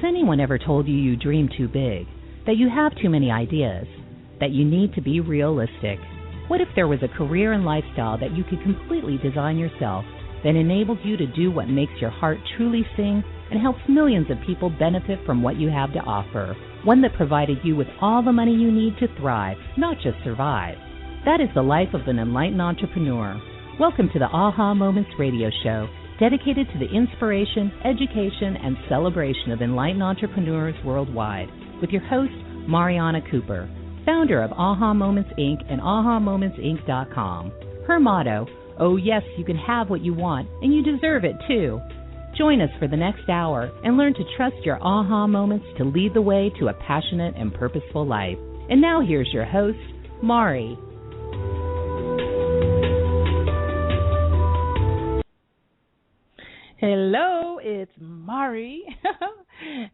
anyone ever told you you dream too big, that you have too many ideas, that you need to be realistic? What if there was a career and lifestyle that you could completely design yourself that enables you to do what makes your heart truly sing and helps millions of people benefit from what you have to offer? One that provided you with all the money you need to thrive, not just survive. That is the life of an enlightened entrepreneur. Welcome to the Aha Moments radio show, dedicated to the inspiration, education, and celebration of enlightened entrepreneurs worldwide, with your host, Mariana Cooper, founder of Aha Moments Inc. and AhaMomentsInc.com. Her motto, oh yes, you can have what you want, and you deserve it too. Join us for the next hour and learn to trust your aha moments to lead the way to a passionate and purposeful life. And now here's your host, Mari. Hello, it's Mari,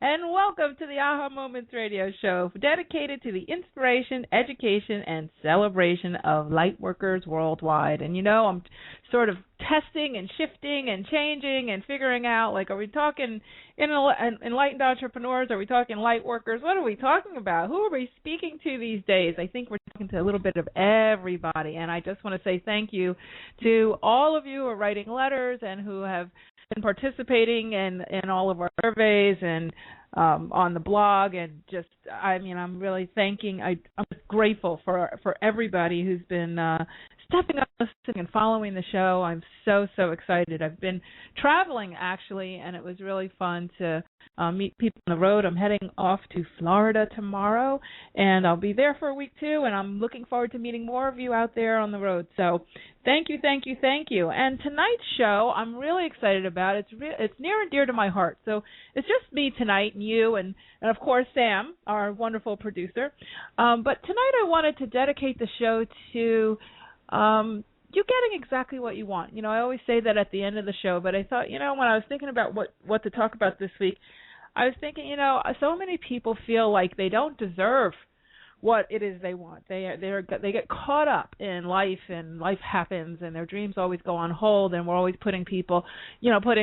and welcome to the Aha Moments radio show, dedicated to the inspiration, education, and celebration of light workers worldwide. And you know, I'm sort of testing and shifting and changing and figuring out, like, are we talking enlightened entrepreneurs? Are we talking light workers? What are we talking about? Who are we speaking to these days? I think we're talking to a little bit of everybody, and I just want to say thank you to all of you who are writing letters and who have been participating in all of our surveys and on the blog, and just, I mean, I'm really I'm grateful for everybody who's been stepping up, listening, and following the show. I'm so excited. I've been traveling, actually, and it was really fun to meet people on the road. I'm heading off to Florida tomorrow, and I'll be there for a week too, and I'm looking forward to meeting more of you out there on the road. So thank you. And tonight's show, I'm really excited about. It's near and dear to my heart. So it's just me tonight and you and of course, Sam, our wonderful producer. But tonight I wanted to dedicate the show to you getting exactly what you want. You know, I always say that at the end of the show, but I thought, you know, when I was thinking about what to talk about this week, I was thinking, you know, so many people feel like they don't deserve what it is they want. They get caught up in life, and life happens, and their dreams always go on hold, and we're always putting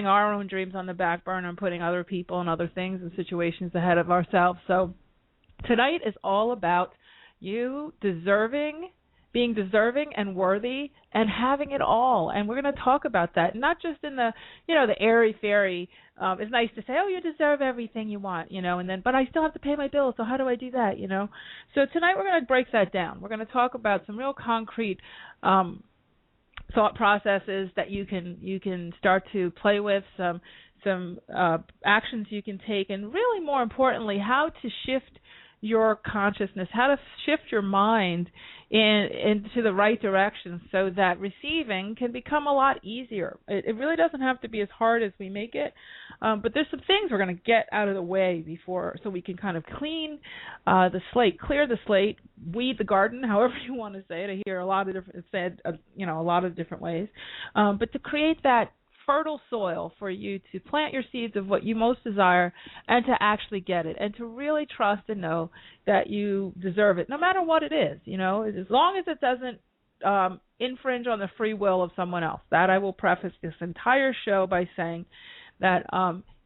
our own dreams on the back burner and putting other people and other things and situations ahead of ourselves. So tonight is all about you being deserving and worthy and having it all. And we're going to talk about that, not just in the, you know, the airy-fairy. It's nice to say, oh, you deserve everything you want, you know, and then, but I still have to pay my bills, so how do I do that, you know? So tonight we're going to break that down. We're going to talk about some real concrete thought processes that you can start to play with, some actions you can take, and really more importantly, how to shift your consciousness, how to shift your mind into the right direction so that receiving can become a lot easier. It really doesn't have to be as hard as we make it, but there's some things we're going to get out of the way so we can kind of clear the slate, weed the garden, however you want to say it. I hear a lot of different ways, but to create that fertile soil for you to plant your seeds of what you most desire and to actually get it, and to really trust and know that you deserve it, no matter what it is, you know, as long as it doesn't infringe on the free will of someone else. That I will preface this entire show by saying that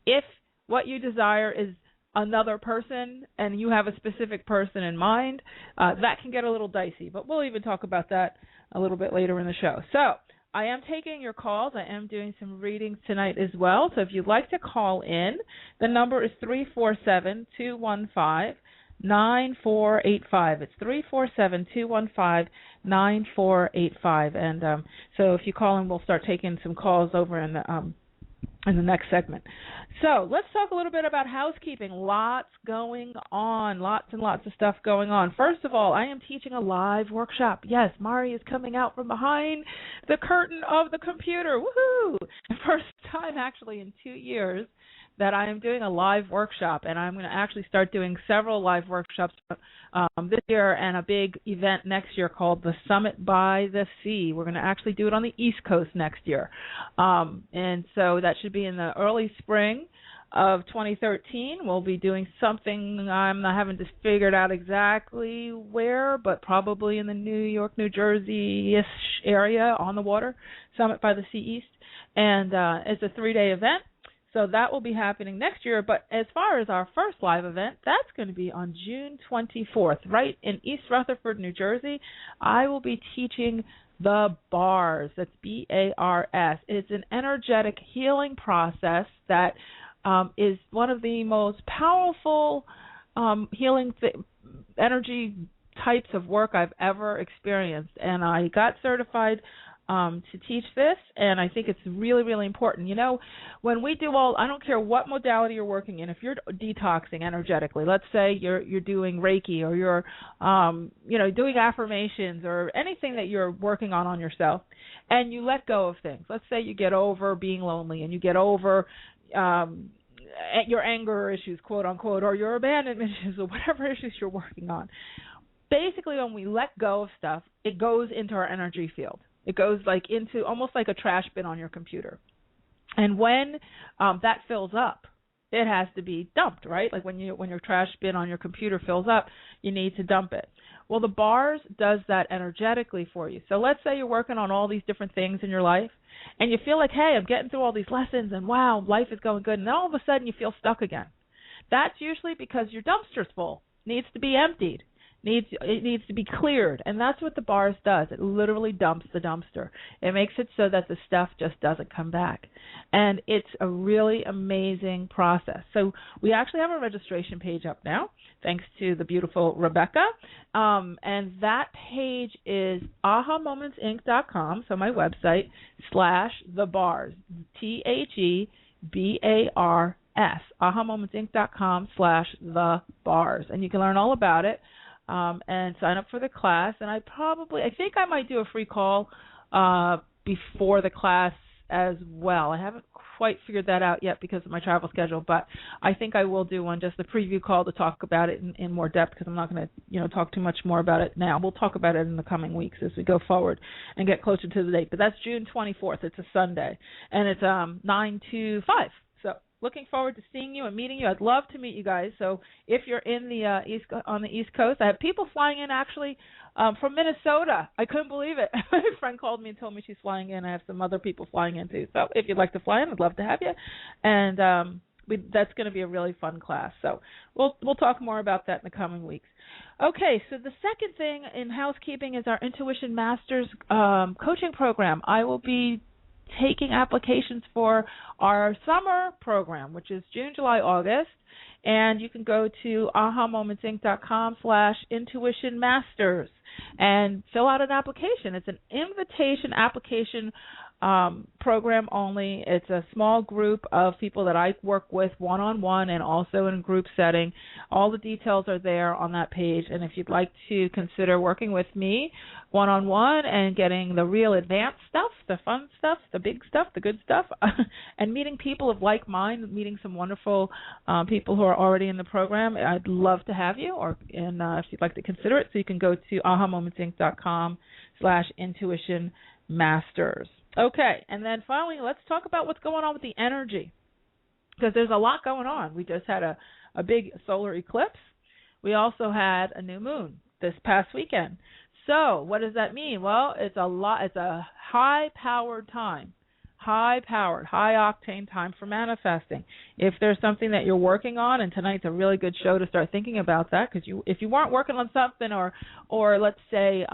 if what you desire is another person and you have a specific person in mind, that can get a little dicey, but we'll even talk about that a little bit later in the show. So I am taking your calls. I am doing some readings tonight as well. So if you'd like to call in, the number is 347-215-9485. It's 347-215-9485. And so if you call in, we'll start taking some calls over in the next segment. So let's talk a little bit about housekeeping. Lots going on, lots and lots of stuff going on. First of all, I am teaching a live workshop. Yes, Mari is coming out from behind the curtain of the computer. Woohoo! The first time actually in 2 years that I am doing a live workshop, and I'm going to actually start doing several live workshops this year and a big event next year called the Summit by the Sea. We're going to actually do it on the East Coast next year, and so that should be in the early spring of 2013. We'll be doing something, I haven't just figured out exactly where, but probably in the New York, New Jersey-ish area on the water, Summit by the Sea East, and it's a 3-day event. So that will be happening next year. But as far as our first live event, that's going to be on June 24th, right in East Rutherford, New Jersey. I will be teaching the bars. That's BARS. It's an energetic healing process that is one of the most powerful healing energy types of work I've ever experienced. And I got certified to teach this, and I think it's really, really important. You know, when we do I don't care what modality you're working in, if you're detoxing energetically, let's say you're doing Reiki, or you're doing affirmations, or anything that you're working on yourself, and you let go of things. Let's say you get over being lonely, and you get over your anger issues, quote unquote, or your abandonment issues, or whatever issues you're working on. Basically, when we let go of stuff, it goes into our energy field. It goes like into almost like a trash bin on your computer. And when that fills up, it has to be dumped, right? Like when your trash bin on your computer fills up, you need to dump it. Well, the bars does that energetically for you. So let's say you're working on all these different things in your life, and you feel like, hey, I'm getting through all these lessons, and wow, life is going good. And then all of a sudden you feel stuck again. That's usually because your dumpster's full. It needs to be emptied. It needs to be cleared, and that's what the bars does. It literally dumps the dumpster. It makes it so that the stuff just doesn't come back, and it's a really amazing process. So we actually have a registration page up now, thanks to the beautiful Rebecca, and that page is ahamomentsinc.com, so my website, /thebars, THEBARS, ahamomentsinc.com/thebars, and you can learn all about it. And sign up for the class. And I think I might do a free call before the class as well. I haven't quite figured that out yet because of my travel schedule, but I think I will do one, just a preview call to talk about it in more depth, because I'm not going to talk too much more about it now. We'll talk about it in the coming weeks as we go forward and get closer to the date. But that's June 24th. It's a Sunday, and it's 9 to 5. So looking forward to seeing you and meeting you. I'd love to meet you guys. So if you're in the on the East Coast, I have people flying in actually from Minnesota. I couldn't believe it. My friend called me and told me she's flying in. I have some other people flying in too. So if you'd like to fly in, I'd love to have you. And that's going to be a really fun class. So we'll talk more about that in the coming weeks. Okay, so the second thing in housekeeping is our Intuition Masters coaching program. I will be taking applications for our summer program, which is June, July, August, and you can go to ahamomentsinc.com/intuitionmasters and fill out an application. It's an invitation application program only. It's a small group of people that I work with one-on-one and also in a group setting. All the details are there on that page, and if you'd like to consider working with me one-on-one and getting the real advanced stuff, the fun stuff, the big stuff, the good stuff, and meeting people of like mind, meeting some wonderful people who are already in the program, I'd love to have you, and if you'd like to consider it, so you can go to ahamomentsinc.com/intuitionmasters. Okay, and then finally, let's talk about what's going on with the energy, because there's a lot going on. We just had a big solar eclipse. We also had a new moon this past weekend. So what does that mean? Well, it's a high-powered time, high-powered, high-octane time for manifesting. If there's something that you're working on, and tonight's a really good show to start thinking about that, because if you weren't working on something, or let's say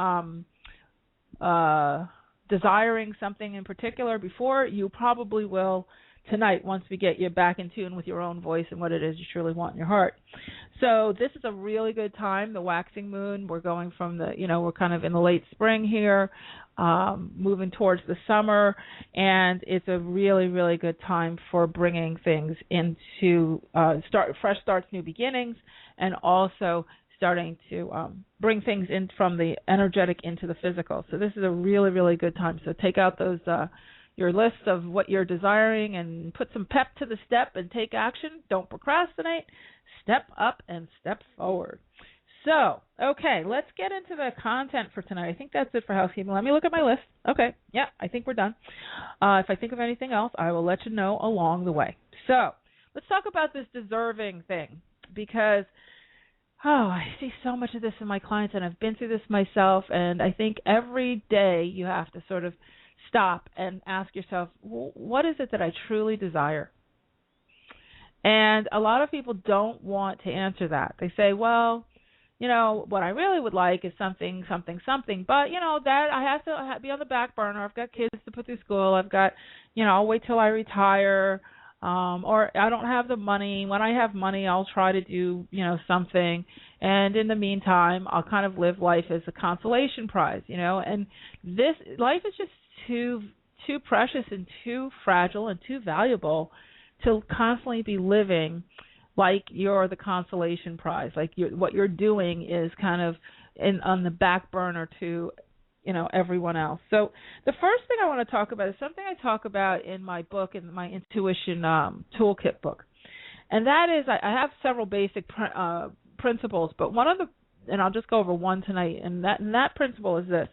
desiring something in particular before, you probably will tonight once we get you back in tune with your own voice and what it is you truly want in your heart. So this is a really good time, the waxing moon. We're going from we're kind of in the late spring here, moving towards the summer, and it's a really, really good time for bringing things into fresh starts, new beginnings, and also starting to bring things in from the energetic into the physical. So this is a really, really good time. So take out those your list of what you're desiring and put some pep to the step and take action. Don't procrastinate. Step up and step forward. So, okay, let's get into the content for tonight. I think that's it for housekeeping. Let me look at my list. Okay, yeah, I think we're done. If I think of anything else, I will let you know along the way. So let's talk about this deserving thing, because I see so much of this in my clients, and I've been through this myself, and I think every day you have to sort of stop and ask yourself, what is it that I truly desire? And a lot of people don't want to answer that. They say, well, what I really would like is something, something, something. But, that I have to be on the back burner. I've got kids to put through school. I've got, I'll wait till I retire. Or I don't have the money. When I have money, I'll try to do, something. And in the meantime, I'll kind of live life as a consolation prize, And this life is just too precious and too fragile and too valuable to constantly be living like you're the consolation prize, like what you're doing is kind of on the back burner to, everyone else. So the first thing I want to talk about is something I talk about in my book, in my Intuition Toolkit book, and that is I have several basic principles, but and I'll just go over one tonight, and that principle is this.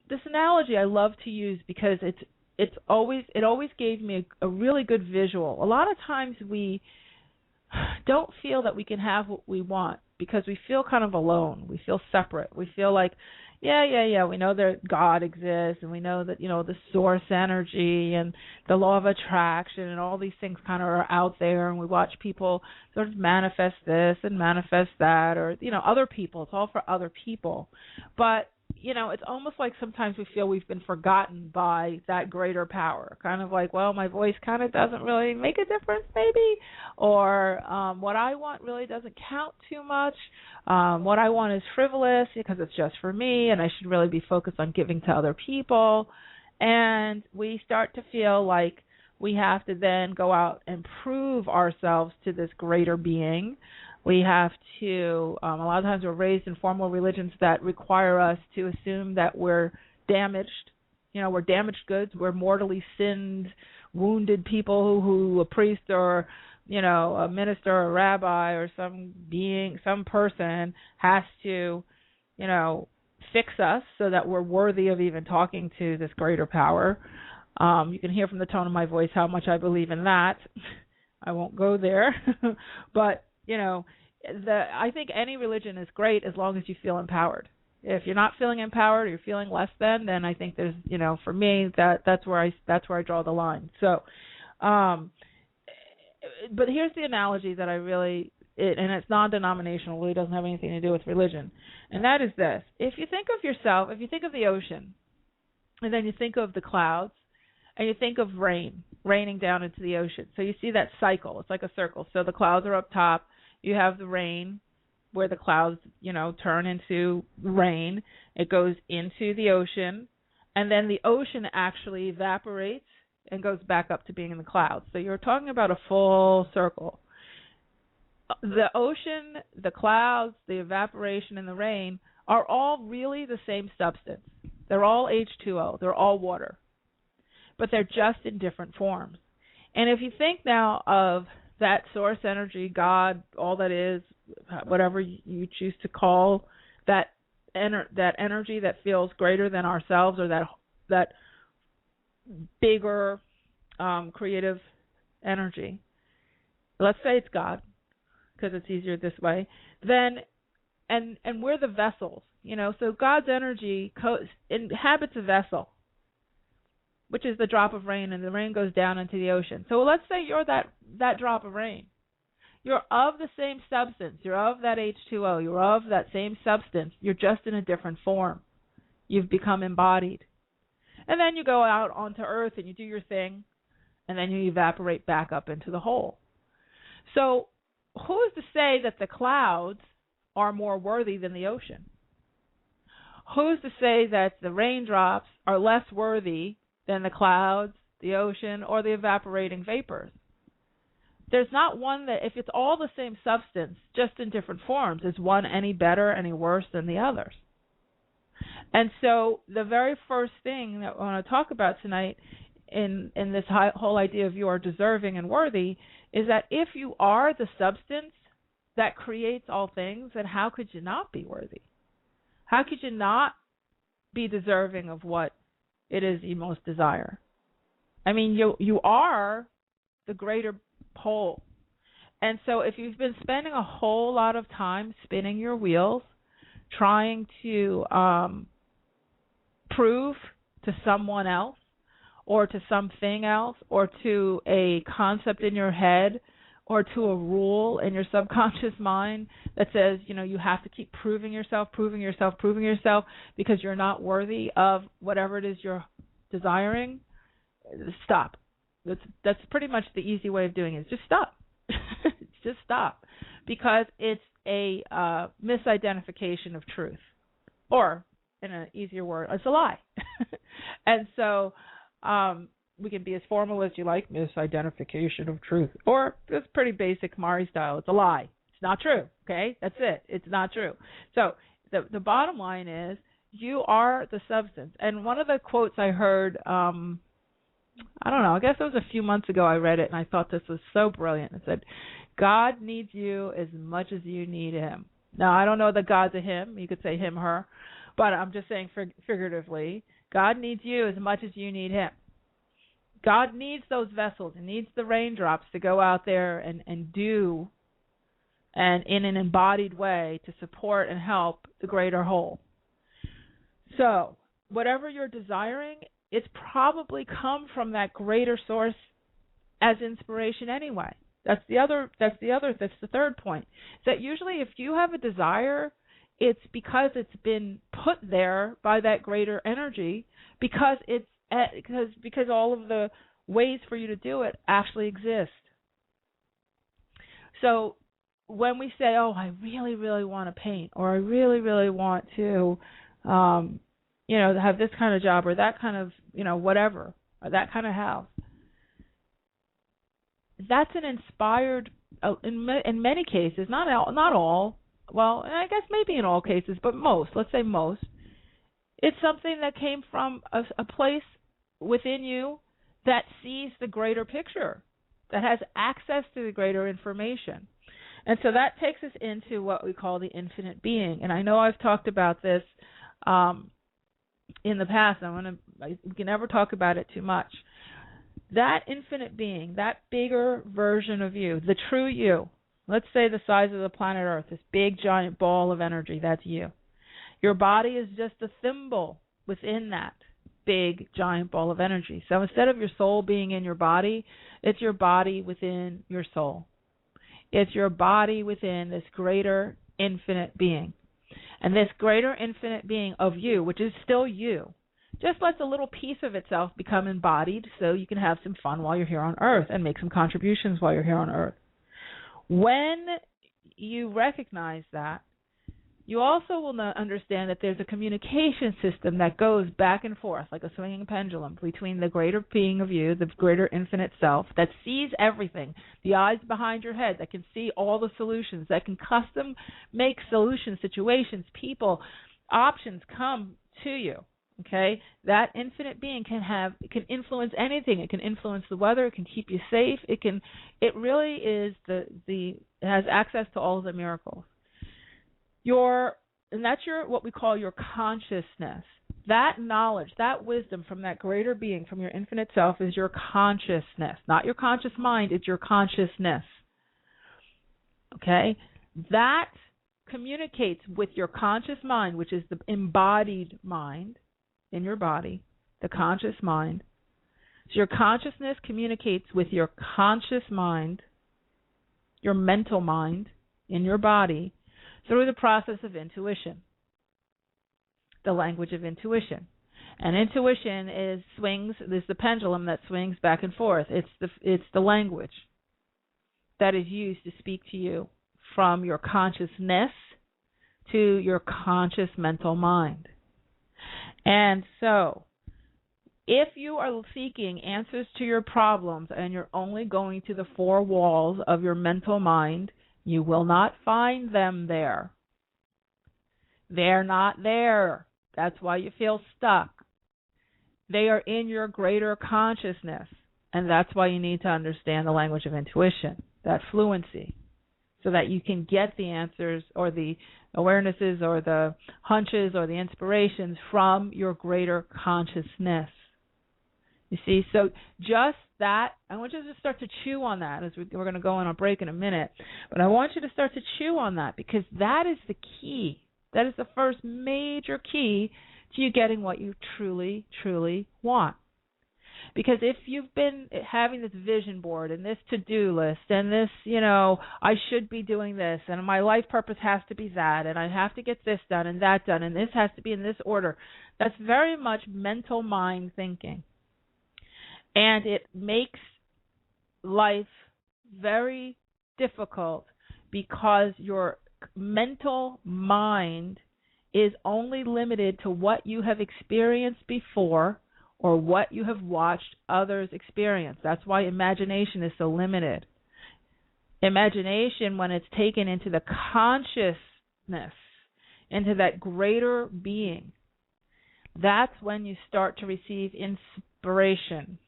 This analogy I love to use because it always gave me a really good visual. A lot of times we don't feel that we can have what we want because we feel kind of alone. We feel separate. We feel like, yeah, we know that God exists, and we know that, the source energy and the law of attraction and all these things kind of are out there, and we watch people sort of manifest this and manifest that, or, other people. It's all for other people. But it's almost like sometimes we feel we've been forgotten by that greater power. Kind of like, well, my voice kind of doesn't really make a difference, maybe, or what I want really doesn't count too much. What I want is frivolous because it's just for me, and I should really be focused on giving to other people. And we start to feel like we have to then go out and prove ourselves to this greater being. We have to, a lot of times we're raised in formal religions that require us to assume that we're damaged. We're damaged goods. We're mortally sinned, wounded people who a priest or, a minister or a rabbi or some being, some person has to, fix us so that we're worthy of even talking to this greater power. You can hear from the tone of my voice how much I believe in that. I won't go there. But I think any religion is great as long as you feel empowered. If you're not feeling empowered or you're feeling less than, then I think there's, for me, that's where I draw the line. So, but here's the analogy that I really, and it's non-denominational, really doesn't have anything to do with religion, and that is this. If you think of yourself, if you think of the ocean, and then you think of the clouds, and you think of raining down into the ocean. So you see that cycle. It's like a circle. So the clouds are up top. You have the rain where the clouds, turn into rain. It goes into the ocean, and then the ocean actually evaporates and goes back up to being in the clouds. So you're talking about a full circle. The ocean, the clouds, the evaporation, and the rain are all really the same substance. They're all H2O. They're all water. But they're just in different forms. And if you think now of that source energy, God, all that is, whatever you choose to call that energy that feels greater than ourselves, or that bigger creative energy. Let's say it's God, because it's easier this way. Then, and we're the vessels, So God's energy inhabits a vessel, which is the drop of rain, and the rain goes down into the ocean. So let's say you're that drop of rain. You're of the same substance. You're of that H2O. You're of that same substance. You're just in a different form. You've become embodied. And then you go out onto Earth and you do your thing, and then you evaporate back up into the whole. So who is to say that the clouds are more worthy than the ocean? Who's to say that the raindrops are less worthy than the clouds, the ocean, or the evaporating vapors? There's not one that, if it's all the same substance, just in different forms, is one any better, any worse than the others? And so the very first thing that I want to talk about tonight in this whole idea of you are deserving and worthy is that if you are the substance that creates all things, then how could you not be worthy? How could you not be deserving of what it is you most desire? I mean, you are the greater whole. And so if you've been spending a whole lot of time spinning your wheels, trying to prove to someone else or to something else or to a concept in your head or to a rule in your subconscious mind that says, you have to keep proving yourself because you're not worthy of whatever it is you're desiring, stop. That's pretty much the easy way of doing it. Just stop. Just stop. Because it's a misidentification of truth. Or, in an easier word, it's a lie. And so we can be as formal as you like, misidentification of truth. Or just pretty basic Mari style. It's a lie. It's not true. Okay? That's it. It's not true. So the bottom line is you are the substance. And one of the quotes I heard, I don't know, I guess it was a few months ago I read it, and I thought this was so brilliant. It said, God needs you as much as you need him. Now, I don't know that God's a him. You could say him, her. But I'm just saying figuratively, God needs you as much as you need him. God needs those vessels. He needs the raindrops to go out there and do, and in an embodied way to support and help the greater whole. So, whatever you're desiring, it's probably come from that greater source as inspiration anyway. That's the third point. That usually if you have a desire, it's because it's been put there by that greater energy, because all of the ways for you to do it actually exist. So when we say, oh, I really, really want to paint, or I really, really want to have this kind of job, or that kind of, whatever, or that kind of house, that's an inspired, in many cases, not all, well, I guess maybe in all cases, but most, let's say most, it's something that came from a place within you that sees the greater picture, that has access to the greater information. And so that takes us into what we call the infinite being. And I know I've talked about this in the past. We can never talk about it too much. That infinite being, that bigger version of you, the true you, let's say the size of the planet Earth, this big giant ball of energy, that's you. Your body is just a thimble within that big giant ball of energy. So instead of your soul being in your body, it's your body within your soul. It's your body within this greater infinite being. And this greater infinite being of you, which is still you, just lets a little piece of itself become embodied so you can have some fun while you're here on Earth and make some contributions while you're here on Earth. When you recognize that, you also will understand that there's a communication system that goes back and forth like a swinging pendulum between the greater being of you, the greater infinite self that sees everything, the eyes behind your head that can see all the solutions, that can custom make solutions, situations, people, options come to you. Okay, that infinite being can influence anything. It can influence the weather. It can keep you safe. It really is it has access to all of the miracles. And that's what we call your consciousness. That knowledge, that wisdom from that greater being, from your infinite self, is your consciousness. Not your conscious mind, it's your consciousness. Okay? That communicates with your conscious mind, which is the embodied mind in your body, the conscious mind. So your consciousness communicates with your conscious mind, your mental mind in your body, through the process of intuition, the language of intuition. And intuition is the pendulum that swings back and forth. It's the language that is used to speak to you from your consciousness to your conscious mental mind. And so, if you are seeking answers to your problems and you're only going to the four walls of your mental mind, you will not find them there. They're not there. That's why you feel stuck. They are in your greater consciousness, and that's why you need to understand the language of intuition, that fluency, so that you can get the answers or the awarenesses or the hunches or the inspirations from your greater consciousness. You see, so just that, I want you to start to chew on that as we're going to go on a break in a minute. But I want you to start to chew on that because that is the key. That is the first major key to you getting what you truly, truly want. Because if you've been having this vision board and this to-do list and this, I should be doing this and my life purpose has to be that and I have to get this done and that done and this has to be in this order, that's very much mental mind thinking. And it makes life very difficult because your mental mind is only limited to what you have experienced before or what you have watched others experience. That's why imagination is so limited. Imagination, when it's taken into the consciousness, into that greater being, that's when you start to receive inspiration.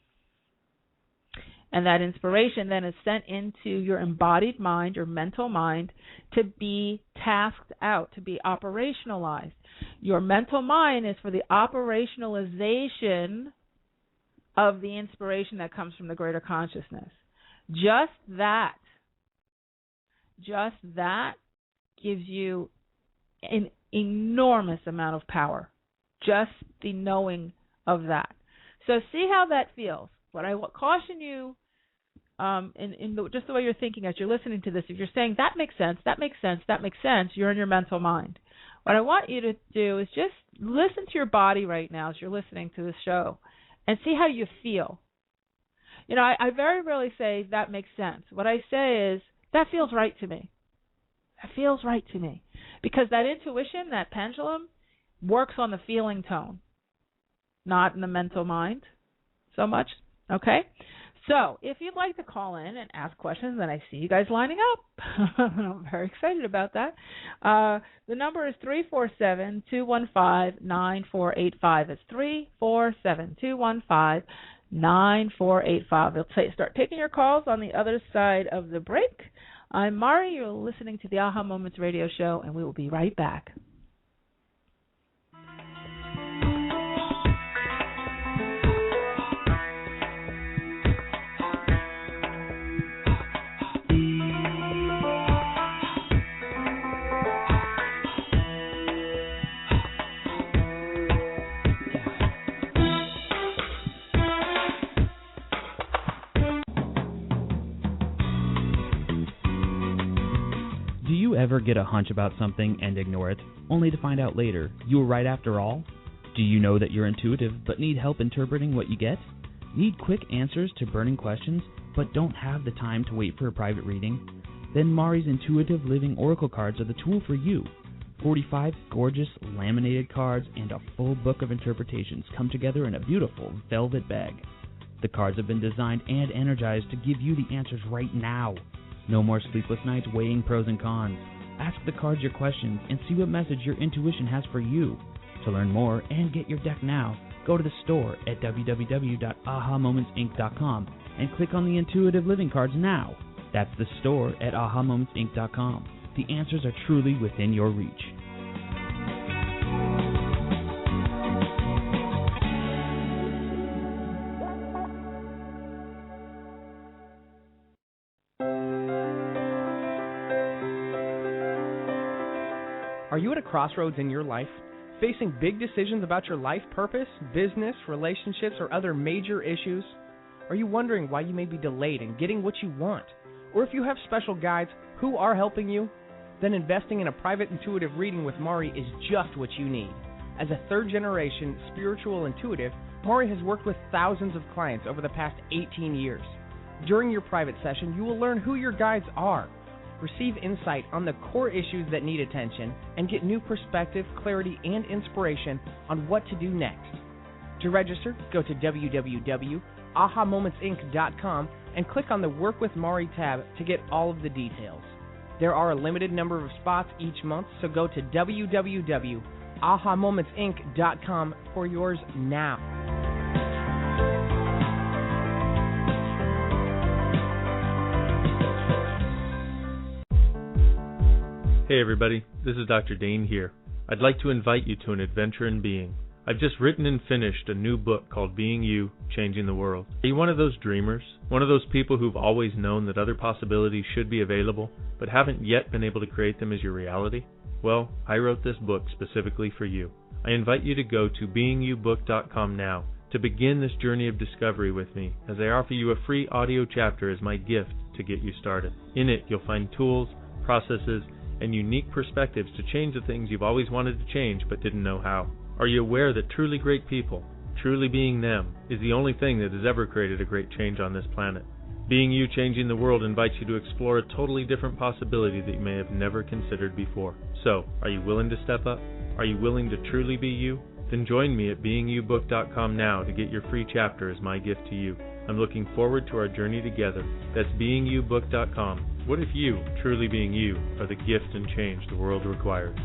And that inspiration then is sent into your embodied mind, your mental mind, to be tasked out, to be operationalized. Your mental mind is for the operationalization of the inspiration that comes from the greater consciousness. Just that gives you an enormous amount of power. Just the knowing of that. So see how that feels. What I caution you, just the way you're thinking as you're listening to this, if you're saying, that makes sense, that makes sense, that makes sense, you're in your mental mind. What I want you to do is just listen to your body right now as you're listening to this show and see how you feel. I very rarely say, that makes sense. What I say is, that feels right to me. That feels right to me. Because that intuition, that pendulum, works on the feeling tone, not in the mental mind so much. Okay? So, if you'd like to call in and ask questions, and I see you guys lining up. I'm very excited about that. The number is 347-215-9485. It's 347-215-9485. We'll start taking your calls on the other side of the break. I'm Mari. You're listening to the Aha Moments radio show, and we will be right back. Ever get a hunch about something and ignore it, only to find out later you were right after all? Do you know that you're intuitive but need help interpreting what you get? Need quick answers to burning questions but don't have the time to wait for a private reading? Then Mari's Intuitive Living Oracle cards are the tool for you. 45 gorgeous laminated cards and a full book of interpretations come together in a beautiful velvet bag. The cards have been designed and energized to give you the answers right now. No more sleepless nights weighing pros and cons. Ask the cards your questions and see what message your intuition has for you. To learn more and get your deck now, go to the store at www.ahamomentsinc.com and click on the Intuitive Living cards now. That's the store at ahamomentsinc.com. The answers are truly within your reach. Are you at a crossroads in your life, facing big decisions about your life purpose, business, relationships, or other major issues? Are you wondering why you may be delayed in getting what you want? Or if you have special guides who are helping you? Then investing in a private intuitive reading with Mari is just what you need. As a third-generation spiritual intuitive, Mari has worked with thousands of clients over the past 18 years. During your private session, you will learn who your guides are, receive insight on the core issues that need attention, and get new perspective, clarity, and inspiration on what to do next. To register, go to www.ahamomentsinc.com and click on the Work with Mari tab to get all of the details. There are a limited number of spots each month, so go to www.ahamomentsinc.com for yours now. Hey everybody, this is Dr. Dane here. I'd like to invite you to an adventure in being. I've just written and finished a new book called Being You, Changing the World. Are you one of those dreamers? One of those people who've always known that other possibilities should be available, but haven't yet been able to create them as your reality? Well, I wrote this book specifically for you. I invite you to go to beingyoubook.com now to begin this journey of discovery with me, as I offer you a free audio chapter as my gift to get you started. In it, you'll find tools, processes, and unique perspectives to change the things you've always wanted to change but didn't know how. Are you aware that truly great people, truly being them, is the only thing that has ever created a great change on this planet? Being You, Changing the World invites you to explore a totally different possibility that you may have never considered before. So, are you willing to step up? Are you willing to truly be you? Then join me at beingyoubook.com now to get your free chapter as my gift to you. I'm looking forward to our journey together. That's beingyoubook.com. What if you, truly being you, are the gift and change the world requires?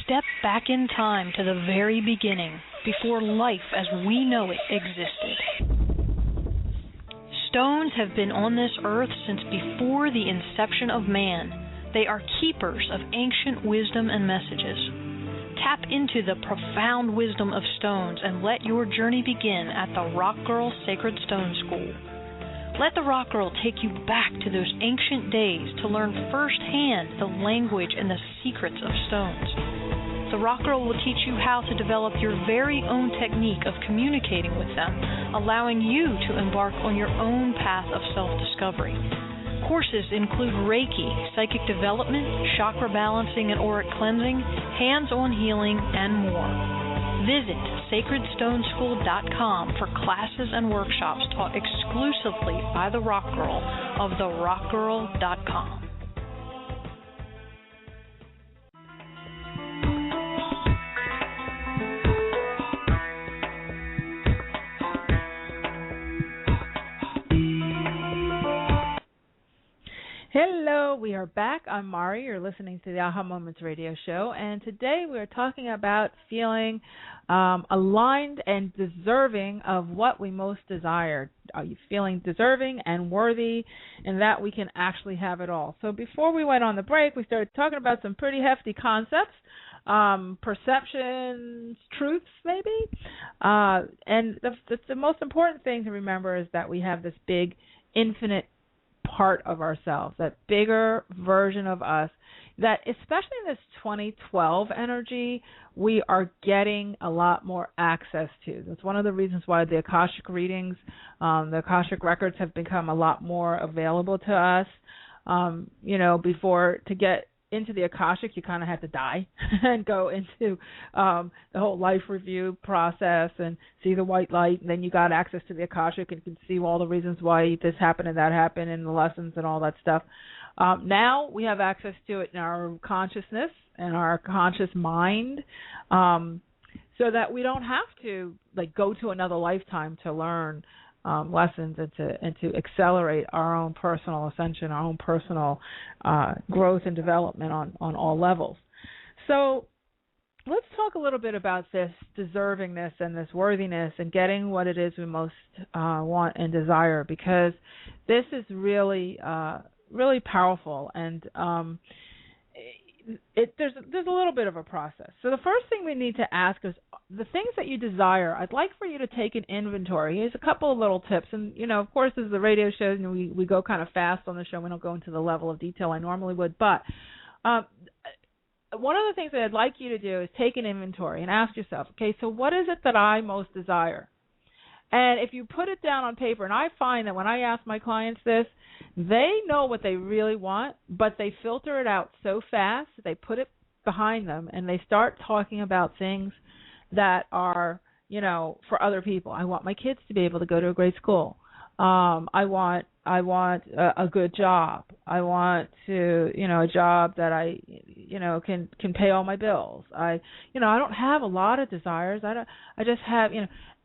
Step back in time to the very beginning, before life as we know it existed. Stones have been on this earth since before the inception of man. They are keepers of ancient wisdom and messages. Tap into the profound wisdom of stones and let your journey begin at the Rock Girl Sacred Stone School. Let the Rock Girl take you back to those ancient days to learn firsthand the language and the secrets of stones. The Rock Girl will teach you how to develop your very own technique of communicating with them, allowing you to embark on your own path of self-discovery. Courses include Reiki, psychic development, chakra balancing and auric cleansing, hands-on healing, and more. Visit sacredstoneschool.com for classes and workshops taught exclusively by the Rock Girl of therockgirl.com. Hello, we are back. I'm Mari. You're listening to the Aha Moments radio show, and today we are talking about feeling aligned and deserving of what we most desire. Are you feeling deserving and worthy, and that we can actually have it all? So before we went on the break, we started talking about some pretty hefty concepts, perceptions, truths maybe, and the most important thing to remember is that we have this big, infinite part of ourselves, that bigger version of us, that especially in this 2012 energy, we are getting a lot more access to. That's one of the reasons why the Akashic readings, the Akashic records have become a lot more available to us. Before, to get into the Akashic, you kind of had to die and go into the whole life review process and see the white light, and then you got access to the Akashic and can see all the reasons why this happened and that happened and the lessons and all that stuff. Now we have access to it in our consciousness and our conscious mind, so that we don't have to go to another lifetime to learn lessons and to accelerate our own personal ascension, our own personal growth and development on all levels. So let's talk a little bit about this deservingness and this worthiness and getting what it is we most want and desire, because this is really really powerful, and there's a little bit of a process. So the first thing we need to ask is, the things that you desire, I'd like for you to take an inventory. Here's a couple of little tips. And, of course, this is a radio show, and we go kind of fast on the show. We don't go into the level of detail I normally would. But one of the things that I'd like you to do is take an inventory and ask yourself, okay, so what is it that I most desire? And if you put it down on paper, and I find that when I ask my clients this, they know what they really want, but they filter it out so fast, they put it behind them, and they start talking about things that are, for other people. I want my kids to be able to go to a great school. I want a good job. I want to, a job that I, can pay all my bills. I don't have a lot of desires. I just have,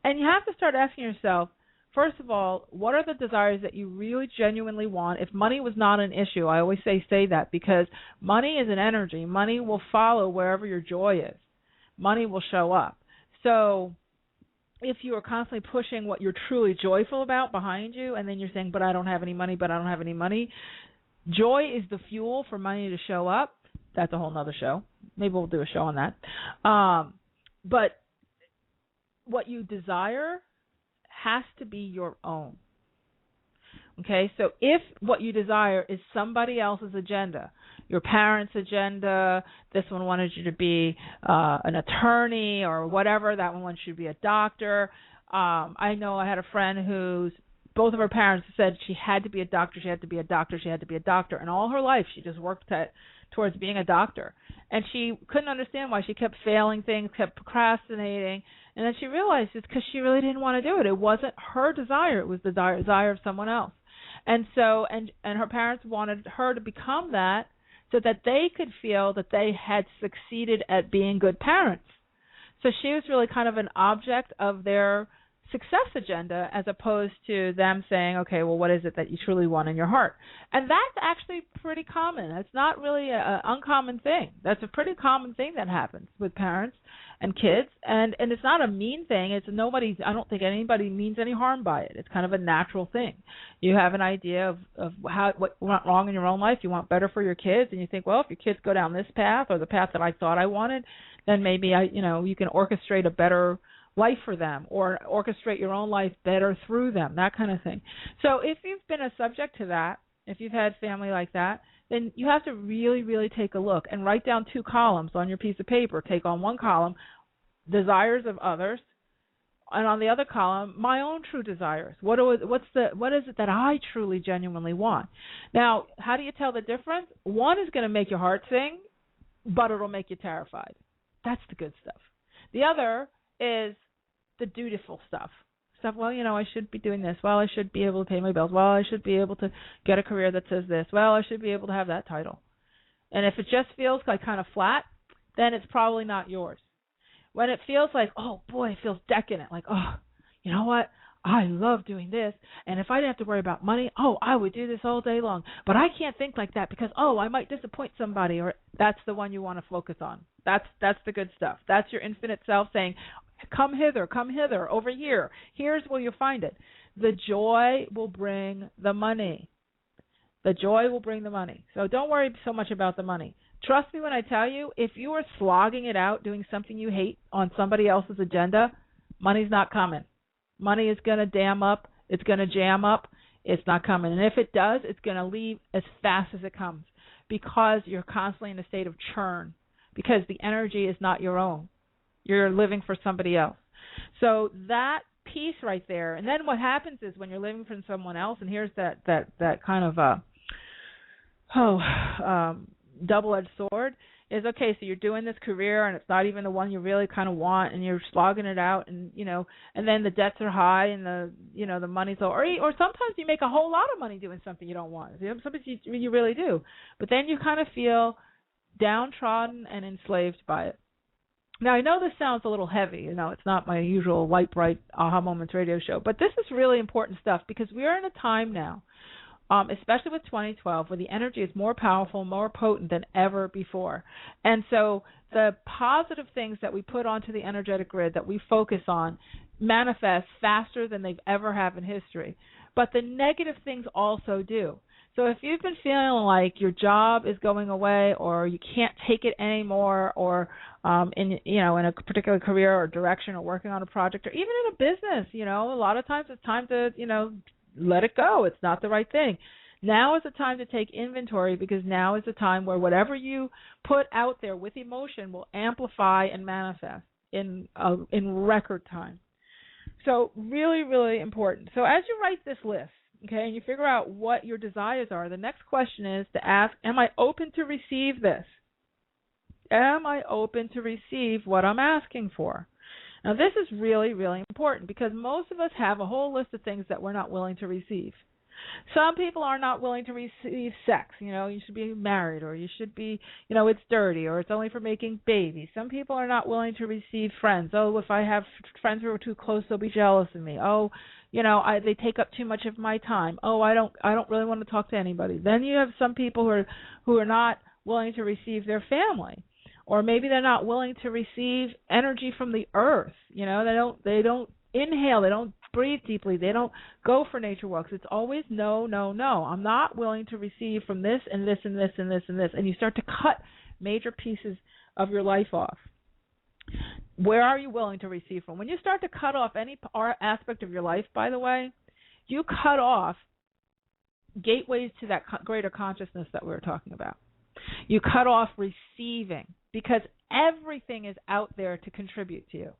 and you have to start asking yourself, first of all, what are the desires that you really genuinely want? If money was not an issue, I always say that, because money is an energy. Money will follow wherever your joy is. Money will show up. So if you are constantly pushing what you're truly joyful about behind you, and then you're saying, but I don't have any money, joy is the fuel for money to show up. That's a whole nother show. Maybe we'll do a show on that. But what you desire has to be your own. Okay, so if what you desire is somebody else's agenda, your parents' agenda, this one wanted you to be an attorney or whatever, that one wants you to be a doctor. I know I had a friend whose both of her parents said she had to be a doctor, she had to be a doctor, she had to be a doctor, and all her life she just worked towards being a doctor. And she couldn't understand why she kept failing things, kept procrastinating, and then she realized it's because she really didn't want to do it. It wasn't her desire, it was the desire of someone else. And so, and her parents wanted her to become that so that they could feel that they had succeeded at being good parents. So she was really kind of an object of their success agenda as opposed to them saying, okay, well, what is it that you truly want in your heart? And that's actually pretty common. It's not really an uncommon thing. That's a pretty common thing that happens with parents and kids, and it's not a mean thing. It's I don't think anybody means any harm by it. It's kind of a natural thing. You have an idea of what went wrong in your own life. You want better for your kids, and you think, well, if your kids go down this path or the path that I thought I wanted, then maybe you can orchestrate a better life for them or orchestrate your own life better through them, that kind of thing. So if you've been a subject to that, if you've had family like that, then you have to really, really take a look and write down 2 columns on your piece of paper. Take on one column, desires of others, and on the other column, my own true desires. What is it that I truly, genuinely want? Now, how do you tell the difference? One is going to make your heart sing, but it'll make you terrified. That's the good stuff. The other is the dutiful stuff. Well, I should be doing this. Well, I should be able to pay my bills. Well, I should be able to get a career that says this. Well, I should be able to have that title. And if it just feels like kind of flat, then it's probably not yours. When it feels like, oh boy, it feels decadent, like, oh, you know what? I love doing this, and if I didn't have to worry about money, I would do this all day long. But I can't think like that because, I might disappoint somebody, or that's the one you want to focus on. That's the good stuff. That's your infinite self saying, come hither, over here. Here's where you'll find it. The joy will bring the money. The joy will bring the money. So don't worry so much about the money. Trust me when I tell you, if you are slogging it out doing something you hate on somebody else's agenda, money's not coming. Money is going to dam up. It's going to jam up. It's not coming. And if it does, it's going to leave as fast as it comes because you're constantly in a state of churn because the energy is not your own. You're living for somebody else. So that piece right there, and then what happens is when you're living for someone else, and here's that kind of double-edged sword, is okay, so you're doing this career and it's not even the one you really kind of want and you're slogging it out and and then the debts are high and the money's low, or sometimes you make a whole lot of money doing something you don't want. Sometimes you really do. But then you kind of feel downtrodden and enslaved by it. Now, I know this sounds a little heavy. It's not my usual light, bright Aha Moments radio show, but this is really important stuff because we are in a time now, especially with 2012, where the energy is more powerful, more potent than ever before. And so the positive things that we put onto the energetic grid that we focus on manifest faster than they've ever have in history. But the negative things also do. So if you've been feeling like your job is going away or you can't take it anymore or in a particular career or direction or working on a project or even in a business, a lot of times it's time to, let it go. It's not the right thing. Now is the time to take inventory because now is the time where whatever you put out there with emotion will amplify and manifest in record time. So really, really important. So as you write this list, okay, and you figure out what your desires are, the next question is to ask, am I open to receive this? Am I open to receive what I'm asking for? Now, this is really, really important because most of us have a whole list of things that we're not willing to receive. Some people are not willing to receive sex. You should be married, or you should be, it's dirty, or it's only for making babies. Some people are not willing to receive friends. Oh, if I have friends who are too close, they'll be jealous of me. Oh, they take up too much of my time. Oh, I don't really want to talk to anybody. Then you have some people who are not willing to receive their family. Or maybe they're not willing to receive energy from the earth. They don't inhale, they don't breathe deeply, they don't go for nature walks. It's always no, no, no. I'm not willing to receive from this and this and this and this and this. And you start to cut major pieces of your life off. Where are you willing to receive from? When you start to cut off any aspect of your life, by the way, you cut off gateways to that greater consciousness that we were talking about. You cut off receiving because everything is out there to contribute to you.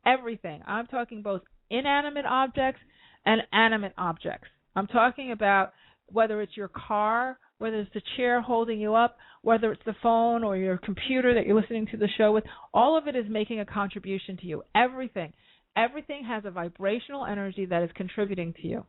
Everything. I'm talking both inanimate objects and animate objects. I'm talking about whether it's your car, whether it's the chair holding you up, whether it's the phone or your computer that you're listening to the show with. All of it is making a contribution to you. Everything. Everything has a vibrational energy that is contributing to you.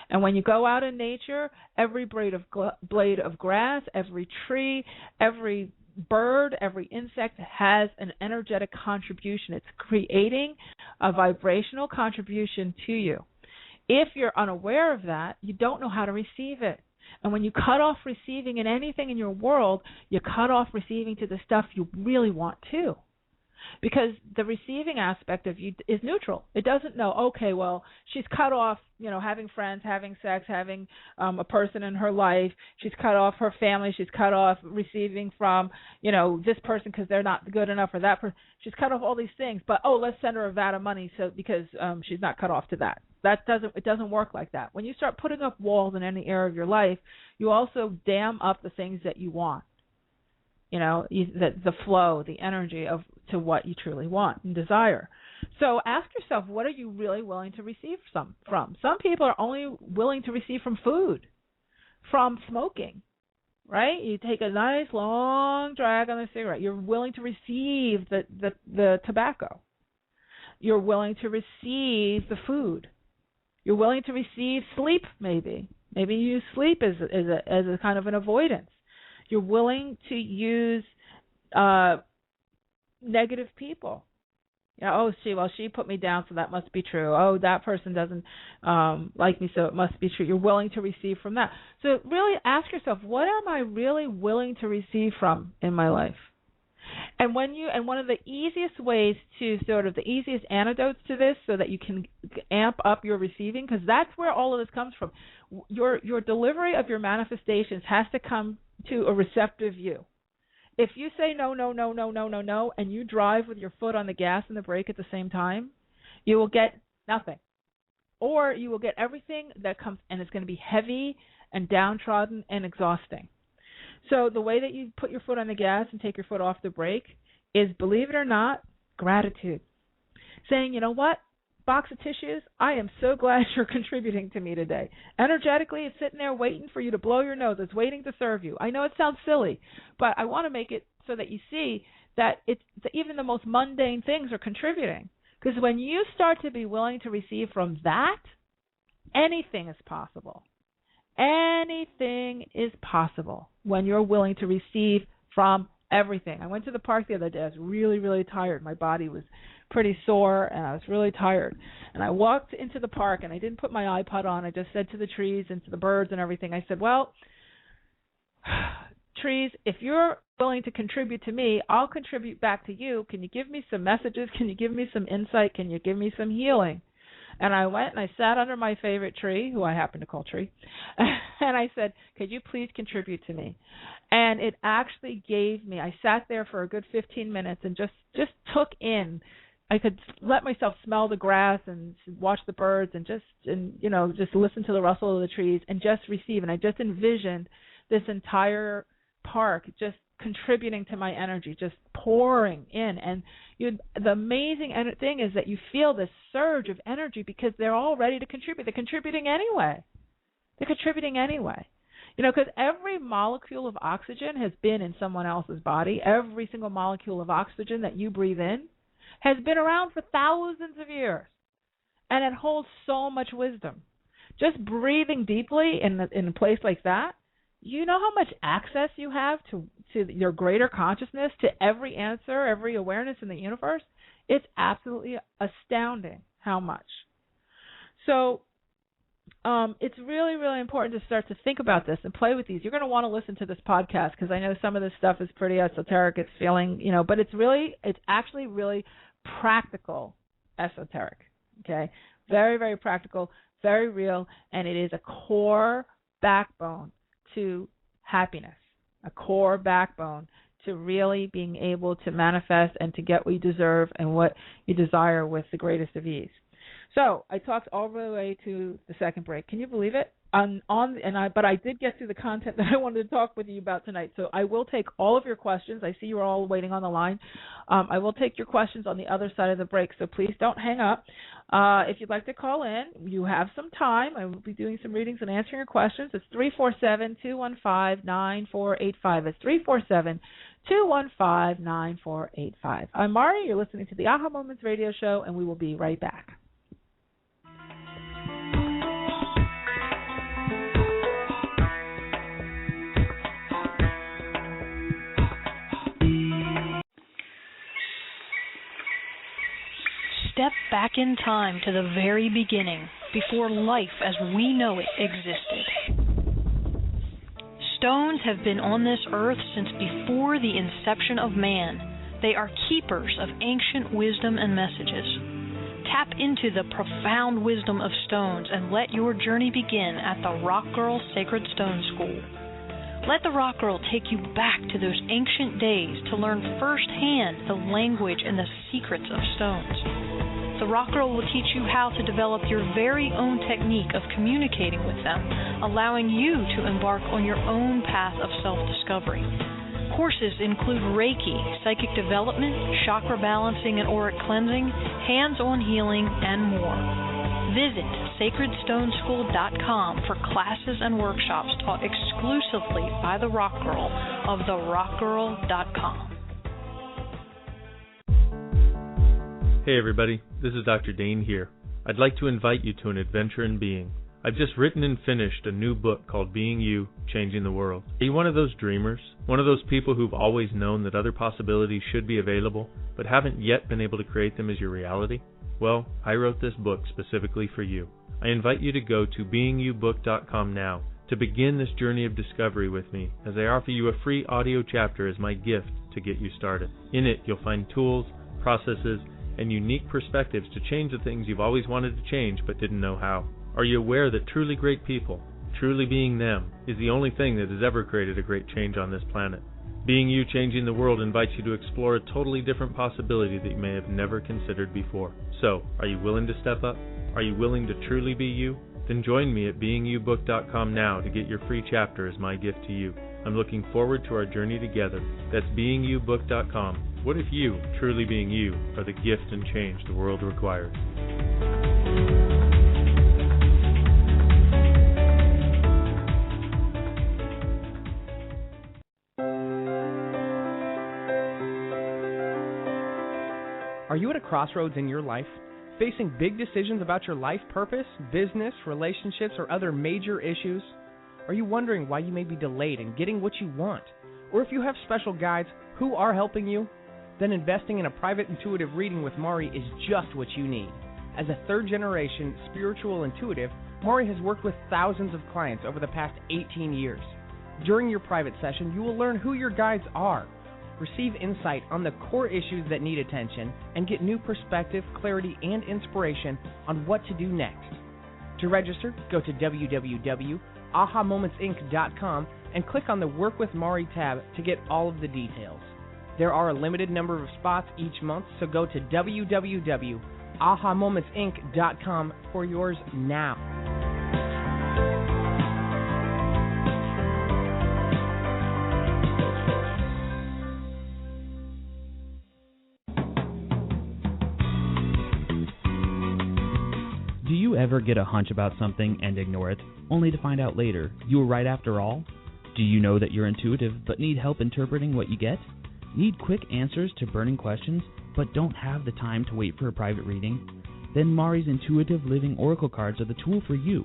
And when you go out in nature, every blade of grass, every tree, every bird, every insect has an energetic contribution. It's creating a vibrational contribution to you. If you're unaware of that, you don't know how to receive it. And when you cut off receiving in anything in your world, you cut off receiving to the stuff you really want too. Because the receiving aspect of you is neutral. It doesn't know, okay, well, she's cut off, having friends, having sex, having a person in her life. She's cut off her family. She's cut off receiving from, this person because they're not good enough, or that person. She's cut off all these things. But, let's send her a vat of money because she's not cut off to that. It doesn't work like that. When you start putting up walls in any area of your life, you also dam up the things that you want. The flow, the energy to what you truly want and desire. So ask yourself, what are you really willing to receive from? Some people are only willing to receive from food, from smoking, right? You take a nice long drag on the cigarette. You're willing to receive the tobacco. You're willing to receive the food. You're willing to receive sleep, maybe. Maybe you use sleep as a kind of an avoidance. You're willing to use negative people. She put me down, so that must be true. Oh, that person doesn't like me, so it must be true. You're willing to receive from that. So really ask yourself, what am I really willing to receive from in my life? And one of the easiest ways to the easiest antidotes to this, so that you can amp up your receiving, because that's where all of this comes from. Your delivery of your manifestations has to come to a receptive you. If you say no, no, no, no, no, no, no, and you drive with your foot on the gas and the brake at the same time, you will get nothing. Or you will get everything that comes, and it's going to be heavy and downtrodden and exhausting. So the way that you put your foot on the gas and take your foot off the brake is, believe it or not, gratitude. Saying, you know what? Box of tissues, I am so glad you're contributing to me today. Energetically, it's sitting there waiting for you to blow your nose. It's waiting to serve you. I know it sounds silly, but I want to make it so that you see that even the most mundane things are contributing. Because when you start to be willing to receive from that, anything is possible. Anything is possible when you're willing to receive from everything. I went to the park the other day. I was really, really tired. My body was pretty sore, and I was really tired. And I walked into the park, and I didn't put my iPod on. I just said to the trees and to the birds and everything, I said, well, trees, if you're willing to contribute to me, I'll contribute back to you. Can you give me some messages? Can you give me some insight? Can you give me some healing? And I went and I sat under my favorite tree, who I happen to call Tree, and I said, could you please contribute to me? And it actually gave me, I sat there for a good 15 minutes and just took in. I could let myself smell the grass and watch the birds and just listen to the rustle of the trees and just receive. And I just envisioned this entire park just contributing to my energy, just pouring in. And the amazing thing is that you feel this surge of energy because they're all ready to contribute. They're contributing anyway. Because every molecule of oxygen has been in someone else's body. Every single molecule of oxygen that you breathe in has been around for thousands of years. And it holds so much wisdom. Just breathing deeply in a place like that, you know how much access you have to your greater consciousness, to every answer, every awareness in the universe? It's absolutely astounding how much. So it's really, really important to start to think about this and play with these. You're going to want to listen to this podcast because I know some of this stuff is pretty esoteric. It's feeling, but it's actually really practical esoteric, okay? Very, very practical, very real, and it is a core backbone to happiness, a core backbone to really being able to manifest and to get what you deserve and what you desire with the greatest of ease. So I talked all the way to the second break. Can you believe it? But I did get through the content that I wanted to talk with you about tonight. So I will take all of your questions. I see you're all waiting on the line. I will take your questions on the other side of the break. So please don't hang up. If you'd like to call in, you have some time. I will be doing some readings and answering your questions. It's 347-215-9485. It's 347-215-9485. I'm Mari. You're listening to the Aha Moments radio show, and we will be right back. Step back in time to the very beginning, before life as we know it existed. Stones have been on this earth since before the inception of man. They are keepers of ancient wisdom and messages. Tap into the profound wisdom of stones and let your journey begin at the Rock Girl Sacred Stone School. Let the Rock Girl take you back to those ancient days to learn firsthand the language and the secrets of stones. The Rock Girl will teach you how to develop your very own technique of communicating with them, allowing you to embark on your own path of self-discovery. Courses include Reiki, psychic development, chakra balancing and auric cleansing, hands-on healing, and more. Visit sacredstoneschool.com for classes and workshops taught exclusively by the Rock Girl of therockgirl.com. Hey everybody, this is Dr. Dane here. I'd like to invite you to an adventure in being. I've just written and finished a new book called Being You, Changing the World. Are you one of those dreamers? One of those people who've always known that other possibilities should be available, but haven't yet been able to create them as your reality? Well, I wrote this book specifically for you. I invite you to go to beingyoubook.com now to begin this journey of discovery with me, as I offer you a free audio chapter as my gift to get you started. In it, you'll find tools, processes, and unique perspectives to change the things you've always wanted to change but didn't know how. Are you aware that truly great people, truly being them, is the only thing that has ever created a great change on this planet? Being You, Changing the World invites you to explore a totally different possibility that you may have never considered before. So, are you willing to step up? Are you willing to truly be you? Then join me at beingyoubook.com now to get your free chapter as my gift to you. I'm looking forward to our journey together. That's beingyoubook.com. What if you, truly being you, are the gift and change the world requires? Are you at a crossroads in your life? Facing big decisions about your life purpose, business, relationships, or other major issues? Are you wondering why you may be delayed in getting what you want? Or if you have special guides who are helping you? Then investing in a private intuitive reading with Mari is just what you need. As a third-generation spiritual intuitive, Mari has worked with thousands of clients over the past 18 years. During your private session, you will learn who your guides are, receive insight on the core issues that need attention, and get new perspective, clarity, and inspiration on what to do next. To register, go to www.ahamomentsinc.com and click on the Work with Mari tab to get all of the details. There are a limited number of spots each month, so go to www.ahamomentsinc.com for yours now. Do you ever get a hunch about something and ignore it, only to find out later you were right after all? Do you know that you're intuitive but need help interpreting what you get? Need quick answers to burning questions, but don't have the time to wait for a private reading? Then Mari's Intuitive Living Oracle cards are the tool for you.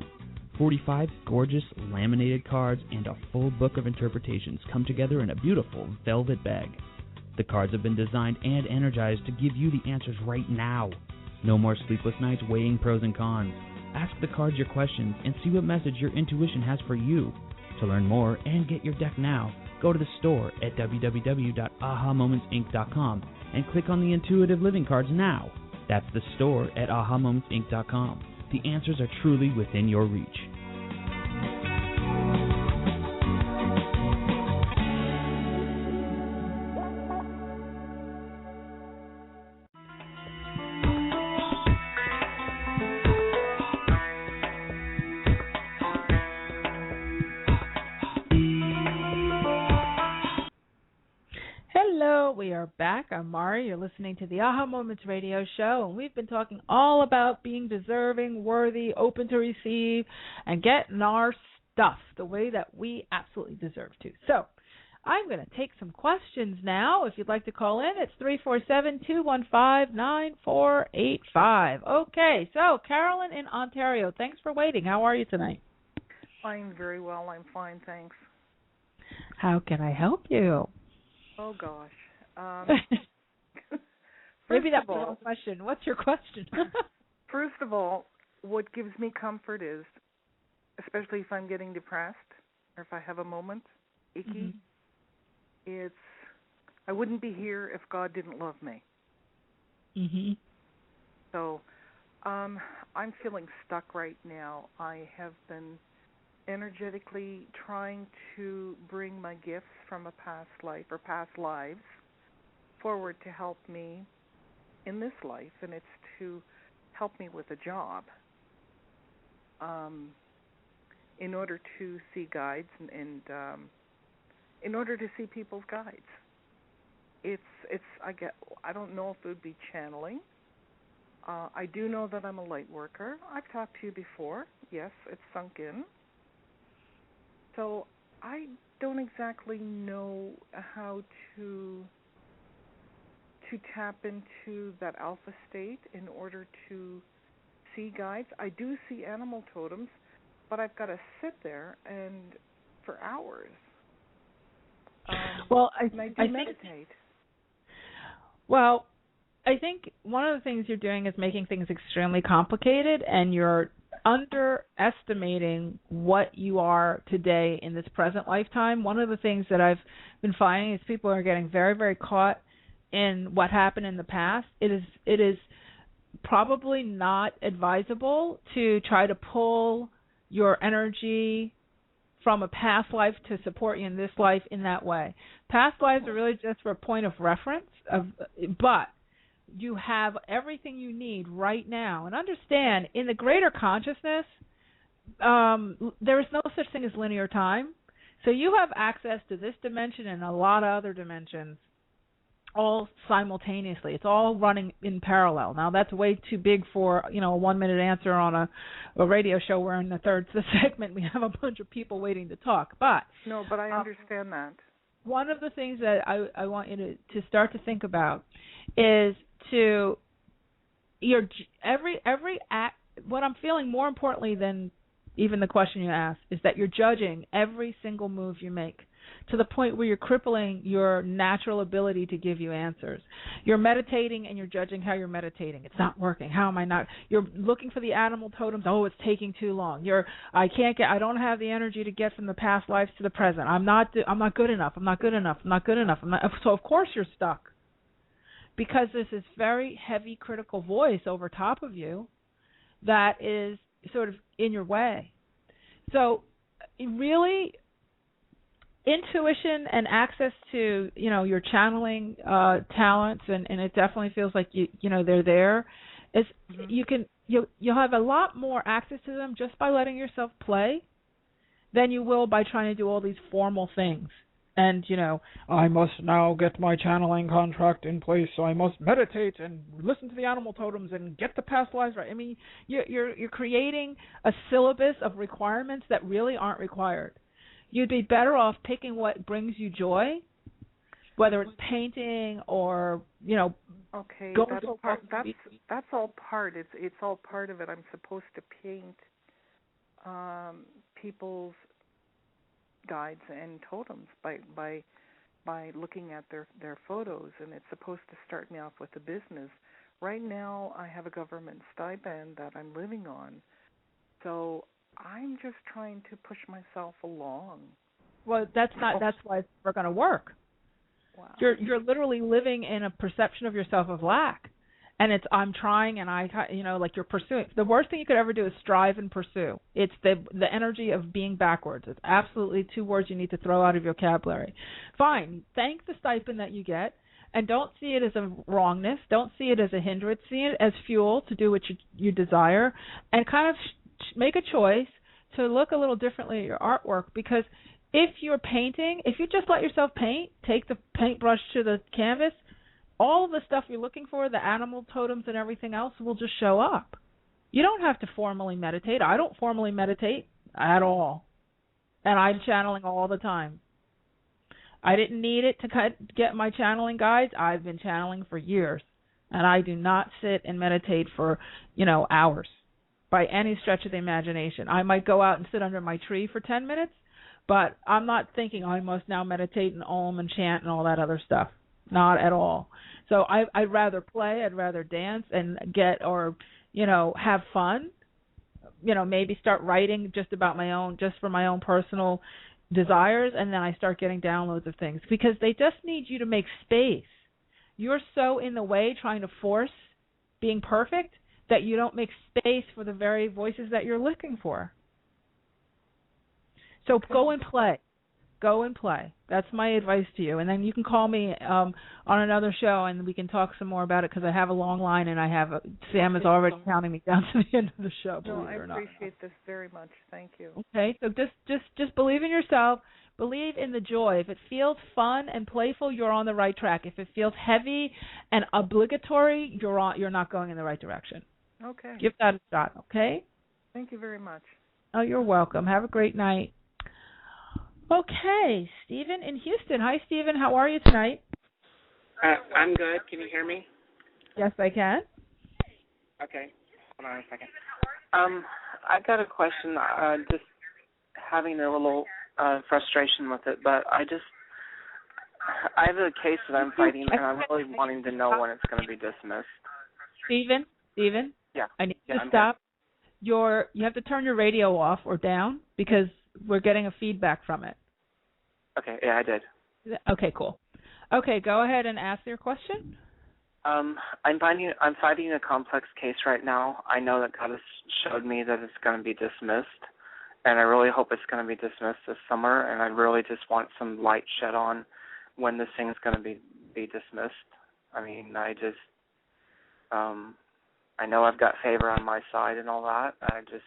45 gorgeous laminated cards and a full book of interpretations come together in a beautiful velvet bag. The cards have been designed and energized to give you the answers right now. No more sleepless nights weighing pros and cons. Ask the cards your questions and see what message your intuition has for you. To learn more and get your deck now, go to the store at www.ahamomentsinc.com and click on the Intuitive Living cards now. That's the store at ahamomentsinc.com. The answers are truly within your reach. We are back. I'm Mari. You're listening to the Aha Moments radio show, and we've been talking all about being deserving, worthy, open to receive, and getting our stuff the way that we absolutely deserve to. So I'm going to take some questions now. If you'd like to call in, it's 347-215-9485. Okay, so Carolyn in Ontario, thanks for waiting. How are you tonight? I'm very well. I'm fine, thanks. How can I help you? Oh, gosh. Maybe that's the wrong question. What's your question? First of all, what gives me comfort is, especially if I'm getting depressed or if I have a moment, icky, it's I wouldn't be here if God didn't love me. So I'm feeling stuck right now. I have been energetically trying to bring my gifts from a past life or past lives forward to help me in this life, and it's to help me with a job in order to see guides and in order to see people's guides. I don't know if it would be channeling. I do know that I'm a light worker. I've talked to you before. Yes, it's sunk in. So I don't exactly know how to tap into that alpha state in order to see guides. I do see animal totems, but I've got to sit there and for hours. Well, I meditate. Well, I think one of the things you're doing is making things extremely complicated, and you're underestimating what you are today in this present lifetime. One of the things that I've been finding is people are getting very, very caught in what happened in the past. It is probably not advisable to try to pull your energy from a past life to support you in this life in that way. Past lives are really just for a point of reference, but you have everything you need right now. And understand, in the greater consciousness, there is no such thing as linear time. So you have access to this dimension and a lot of other dimensions all simultaneously. It's all running in parallel. Now, that's way too big for, a 1-minute answer on a radio show. We're in the third segment. We have a bunch of people waiting to talk. But I understand that. One of the things that I want you to start to think about is to every act. What I'm feeling more importantly than even the question you asked is that you're judging every single move you make to the point where you're crippling your natural ability to give you answers. You're meditating and you're judging how you're meditating. It's not working. How am I not? You're looking for the animal totems. Oh, it's taking too long. I don't have the energy to get from the past lives to the present. I'm not good enough. I'm not good enough. So of course you're stuck. Because there's this very heavy critical voice over top of you that is sort of in your way. So really, intuition and access to your channeling talents, and it definitely feels like they're there. Is you'll have a lot more access to them just by letting yourself play than you will by trying to do all these formal things. And I must now get my channeling contract in place, so I must meditate and listen to the animal totems and get the past lives right. I mean, you're creating a syllabus of requirements that really aren't required. You'd be better off picking what brings you joy, whether it's painting or Okay, going that's all part. It's all part of it. I'm supposed to paint people's guides and totems by looking at their photos, and it's supposed to start me off with a business. Right now, I have a government stipend that I'm living on, so I'm just trying to push myself along. Well, that's why it's never going to work. Wow. You're literally living in a perception of yourself of lack, and it's I'm trying and like you're pursuing. The worst thing you could ever do is strive and pursue. It's the energy of being backwards. It's absolutely 2 words you need to throw out of your vocabulary. Fine, thank the stipend that you get, and don't see it as a wrongness. Don't see it as a hindrance. See it as fuel to do what you desire, and kind of make a choice to look a little differently at your artwork, because if you're painting, if you just let yourself paint, take the paintbrush to the canvas, all of the stuff you're looking for, the animal totems and everything else, will just show up. You don't have to formally meditate. I don't formally meditate at all. And I'm channeling all the time. I didn't need it to get my channeling guides. I've been channeling for years. And I do not sit and meditate for, hours by any stretch of the imagination. I might go out and sit under my tree for 10 minutes, but I'm not thinking I must now meditate and om and chant and all that other stuff. Not at all. So I'd rather play, I'd rather dance and have fun. Maybe start writing just for my own personal desires, and then I start getting downloads of things because they just need you to make space. You're so in the way trying to force being perfect that you don't make space for the very voices that you're looking for. So go and play. Go and play. That's my advice to you. And then you can call me on another show and we can talk some more about it because I have a long line and Sam is already counting me down to the end of the show. No, I appreciate this very much. Thank you. Okay, so just believe in yourself. Believe in the joy. If it feels fun and playful, you're on the right track. If it feels heavy and obligatory, you're not going in the right direction. Okay. Give that a shot, okay? Thank you very much. Oh, you're welcome. Have a great night. Okay, Stephen in Houston. Hi, Stephen. How are you tonight? I'm good. Can you hear me? Yes, I can. Okay. Hold on a second. I got a question. Just having a little frustration with it, but I have a case that I'm fighting, and I'm really wanting to know when it's going to be dismissed. Stephen? Yeah. I need to stop. You have to turn your radio off or down because we're getting a feedback from it. Okay, yeah, I did. Okay, cool. Okay, go ahead and ask your question. I'm fighting a complex case right now. I know that God has showed me that it's going to be dismissed, and I really hope it's going to be dismissed this summer, and I really just want some light shed on when this thing is going to be dismissed. I mean, I know I've got favor on my side and all that. I just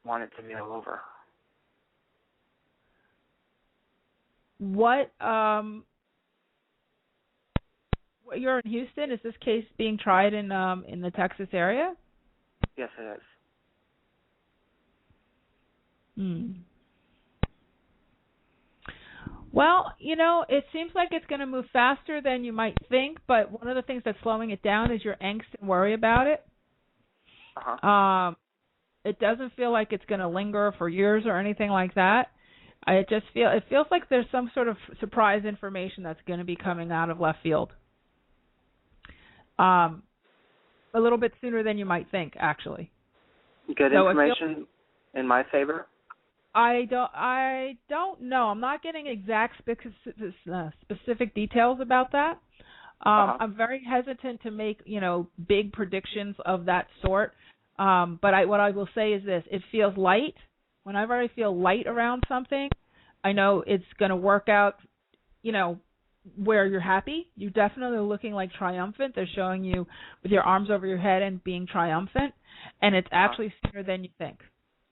want it to be all over. What you're in Houston? Is this case being tried in the Texas area? Yes, it is. Well, it seems like it's going to move faster than you might think, but one of the things that's slowing it down is your angst and worry about it. Uh-huh. It doesn't feel like it's going to linger for years or anything like that. It feels like there's some sort of surprise information that's going to be coming out of left field. A little bit sooner than you might think, actually. Good information in my favor? I don't know. I'm not getting exact specific details about that. I'm very hesitant to make, big predictions of that sort. But what I will say is this: it feels light. Whenever I feel light around something, I know it's going to work out, where you're happy. You're definitely looking like triumphant. They're showing you with your arms over your head and being triumphant, and it's actually sooner than you think.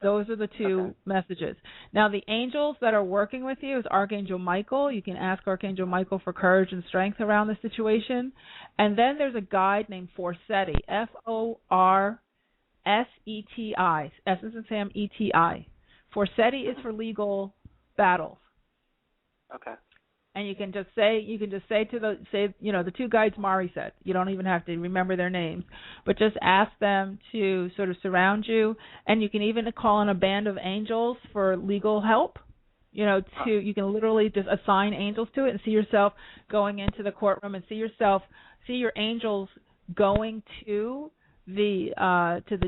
Those are the two messages. Now, the angels that are working with you is Archangel Michael. You can ask Archangel Michael for courage and strength around the situation. And then there's a guide named Forseti, Forseti, S as in Sam, E-T-I. Forseti is for legal battles. Okay. And you can just say to the two guides Mari said. You don't even have to remember their names, but just ask them to sort of surround you. And you can even call in a band of angels for legal help. You can literally just assign angels to it and see yourself going into the courtroom and see your angels going to the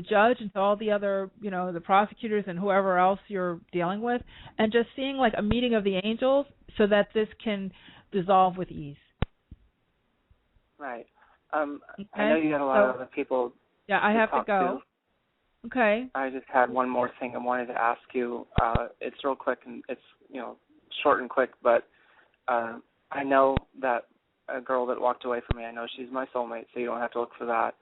judge and to all the other, the prosecutors and whoever else you're dealing with, and just seeing like a meeting of the angels so that this can dissolve with ease. Right. Okay. I know you got a lot of other people. Yeah, I have to go. Okay. I just had one more thing I wanted to ask you. It's real quick and it's, short and quick, but I know that a girl that walked away from me, I know she's my soulmate, so you don't have to look for that.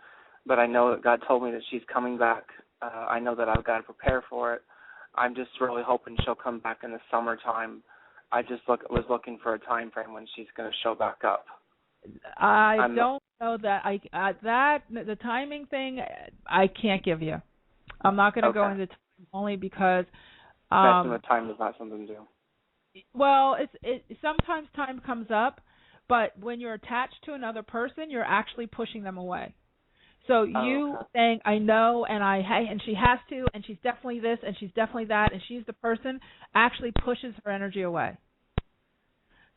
But I know that God told me that she's coming back. I know that I've got to prepare for it. I'm just really hoping she'll come back in the summertime. I just was looking for a time frame when she's going to show back up. I don't know that. The timing thing I can't give you. I'm not going to go into time only because the time is not something to do. Well, it sometimes time comes up, but when you're attached to another person, you're actually pushing them away. So you saying, I know, and she has to, and she's definitely this, and she's definitely that, and she's the person, actually pushes her energy away.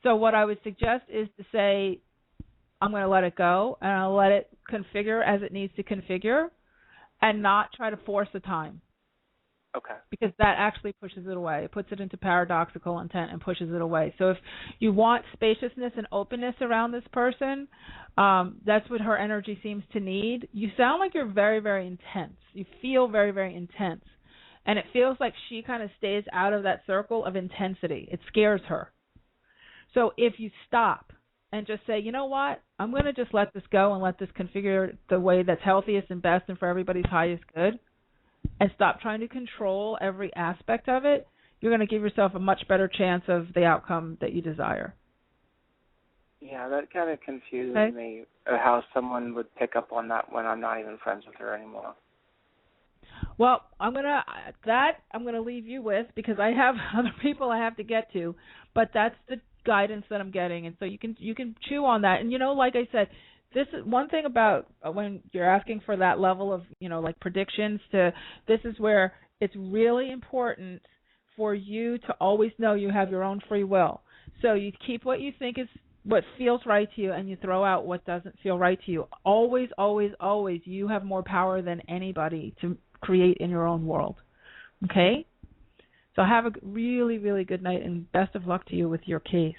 So what I would suggest is to say, I'm going to let it go, and I'll let it configure as it needs to configure, and not try to force the time. Okay. Because that actually pushes it away. It puts it into paradoxical intent and pushes it away. So if you want spaciousness and openness around this person, that's what her energy seems to need. You sound like you're very, very intense. You feel very, very intense. And it feels like she kind of stays out of that circle of intensity. It scares her. So if you stop and just say, you know what, I'm going to just let this go and let this configure the way that's healthiest and best and for everybody's highest good, and stop trying to control every aspect of it, you're going to give yourself a much better chance of the outcome that you desire. Yeah, that kind of confuses me, how someone would pick up on that when I'm not even friends with her anymore. Well, I'm gonna leave you with, because I have other people I have to get to, but that's the guidance that I'm getting, and so you can chew on that. And like I said, this is one thing about when you're asking for that level of, like predictions this is where it's really important for you to always know you have your own free will. So you keep what you think is what feels right to you, and you throw out what doesn't feel right to you. Always, always, always, you have more power than anybody to create in your own world. Okay? So have a really, really good night, and best of luck to you with your case.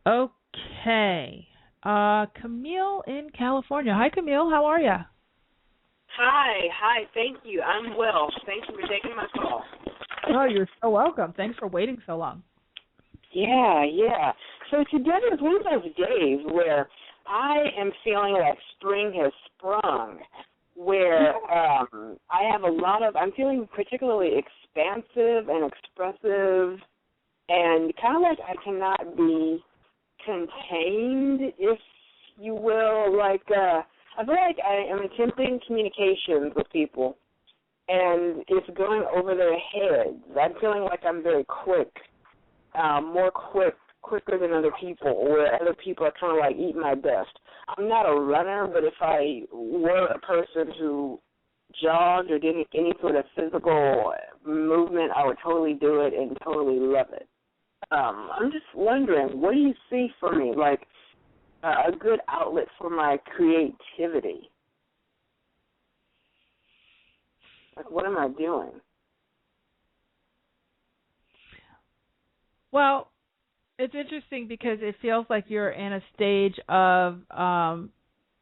Okay. Camille in California. Hi, Camille. How are you? Hi. Thank you. I'm well. Thank you for taking my call. Oh, you're so welcome. Thanks for waiting so long. Yeah. So today is one of those days where I am feeling like spring has sprung, where I'm feeling particularly expansive and expressive, and kind of like I cannot be contained, if you will. Like I feel like I am attempting communications with people, and it's going over their heads. I'm feeling like I'm very quick, quicker than other people, where other people are kind of like eating my dust. I'm not a runner, but if I were a person who jogged or did any sort of physical movement, I would totally do it and totally love it. I'm just wondering, what do you see for me, like a good outlet for my creativity? Like, what am I doing? Well, it's interesting because it feels like you're in a stage of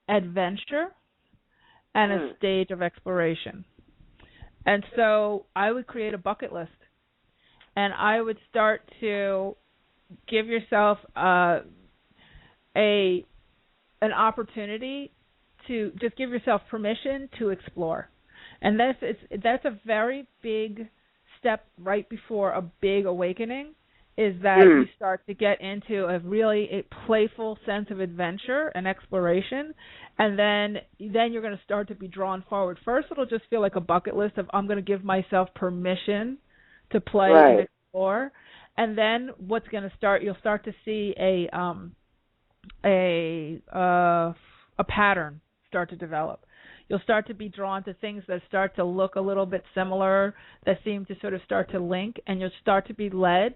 adventure and a stage of exploration. And so I would create a bucket list, and I would start to give yourself an opportunity to just give yourself permission to explore. And that's a very big step right before a big awakening, is that you start to get into a really playful sense of adventure and exploration, and then you're going to start to be drawn forward. First, it'll just feel like a bucket list of, I'm going to give myself permission to play and explore, and then what's going to start, you'll start to see a pattern start to develop. You'll start to be drawn to things that start to look a little bit similar, that seem to sort of start to link, and you'll start to be led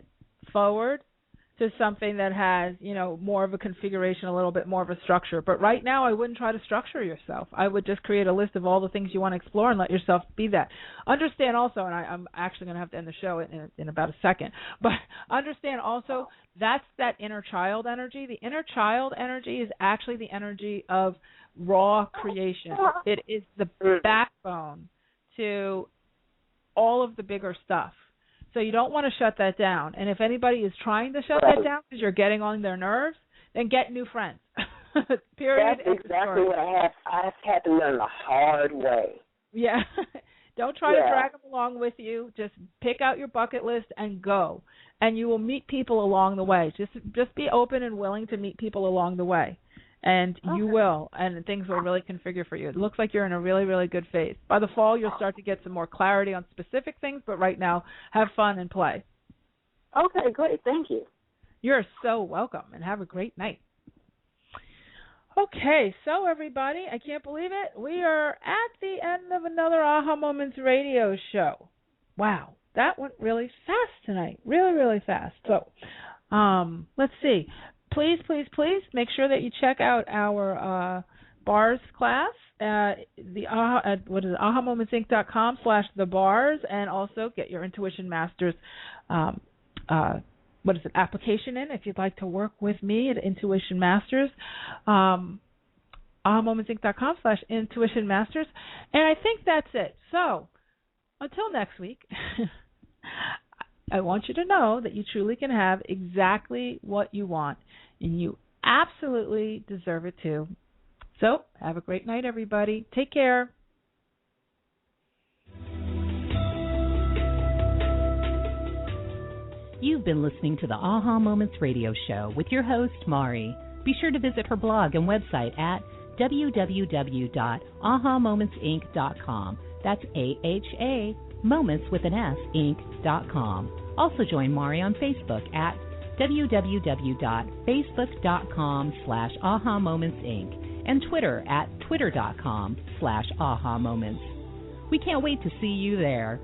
forward to something that has, more of a configuration, a little bit more of a structure. But right now, I wouldn't try to structure yourself. I would just create a list of all the things you want to explore and let yourself be that. Understand also, and I'm actually going to have to end the show in about a second, but understand also that's that inner child energy. The inner child energy is actually the energy of raw creation. It is the backbone to all of the bigger stuff. So you don't want to shut that down. And if anybody is trying to shut that down because you're getting on their nerves, then get new friends. Period. That's exactly what I have. I've had to learn the hard way. Yeah. Don't try to drag them along with you. Just pick out your bucket list and go. And you will meet people along the way. Just be open and willing to meet people along the way. And you will, and things will really configure for you. It looks like you're in a really, really good phase. By the fall, you'll start to get some more clarity on specific things, but right now, have fun and play. Okay, great. Thank you. You're so welcome, and have a great night. Okay, so everybody, I can't believe it. We are at the end of another Aha Moments radio show. Wow, that went really fast tonight. Really, really fast. So, let's see. Please, please, please make sure that you check out our bars class. What is it? AhaMomentsInc.com/the bars, and also get your Intuition Masters application in if you'd like to work with me at Intuition Masters. AhaMomentsInc.com/Intuition Masters. And I think that's it. So until next week, I want you to know that you truly can have exactly what you want, and you absolutely deserve it too. So have a great night, everybody. Take care. You've been listening to the Aha Moments radio show with your host, Mari. Be sure to visit her blog and website at www.ahamomentsinc.com. That's AHA, Moments with an S, Inc.com. Also join Mari on Facebook at www.facebook.com/ahamomentsinc and Twitter at twitter.com/ahamoments. We can't wait to see you there.